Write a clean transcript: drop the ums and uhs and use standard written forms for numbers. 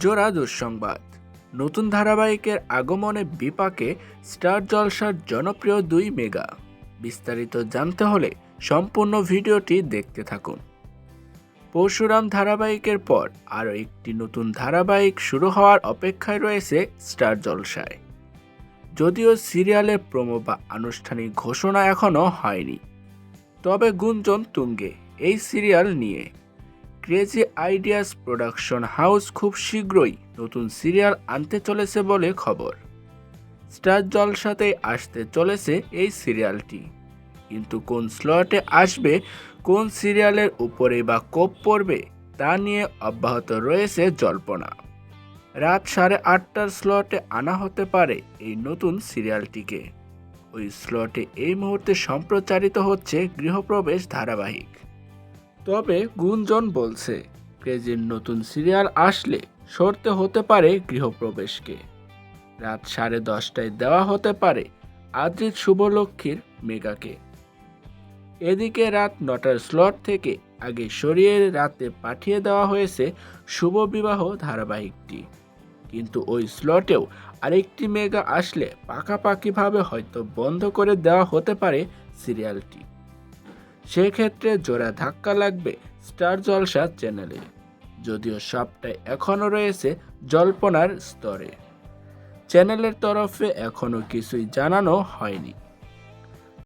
জোড়া দুঃসংবাদ। নতুন ধারাবাহিকের আগমনে বিপাকে স্টার জলসার জনপ্রিয় দুই মেগা। বিস্তারিত জানতে হলে সম্পূর্ণ ভিডিওটি দেখতে থাকুন। পরশুরাম ধারাবাহিকের পর আরও একটি নতুন ধারাবাহিক শুরু হওয়ার অপেক্ষায় রয়েছে স্টার জলসায়। যদিও সিরিয়ালের প্রোমো বা আনুষ্ঠানিক ঘোষণা এখনও হয়নি, তবে গুঞ্জন তুঙ্গে এই সিরিয়াল নিয়ে। ক্রেজি আইডিয়াস প্রোডাকশন হাউস খুব শীঘ্রই নতুন সিরিয়াল আনতে চলেছে বলে খবর। স্টার জলসাতেই আসতে চলেছে এই সিরিয়ালটি, কিন্তু কোন স্লটে আসবে, কোন সিরিয়ালের উপরে বা কোপ পড়বে তা নিয়ে অব্যাহত রয়েছে জল্পনা। রাত 8:30টার স্লটে আনা হতে পারে এই নতুন সিরিয়ালটিকে। ওই স্লটে এই মুহূর্তে সম্প্রচারিত হচ্ছে গৃহপ্রবেশ ধারাবাহিক। তবে গুঞ্জন বলছে, ক্রেজির নতুন সিরিয়াল আসলে সরতে হতে পারে গৃহপ্রবেশকে। রাত 10:30টায় দেওয়া হতে পারে আদ্রিত শুভলক্ষ্মীর মেগাকে। এদিকে রাত 9টার স্লট থেকে আগে সরিয়ে রাতে পাঠিয়ে দেওয়া হয়েছে শুভ বিবাহ ধারাবাহিকটি, কিন্তু ওই স্লটেও আরেকটি মেগা আসলে পাকাপাকিভাবে হয়তো বন্ধ করে দেওয়া হতে পারে সিরিয়ালটি। সেক্ষেত্রে জোড়া ধাক্কা লাগবে স্টার জলসা চ্যানেলে, যদিও সবটাই এখনও রয়েছে জল্পনার স্তরে। চ্যানেলের তরফে এখনও কিছুই জানানো হয়নি।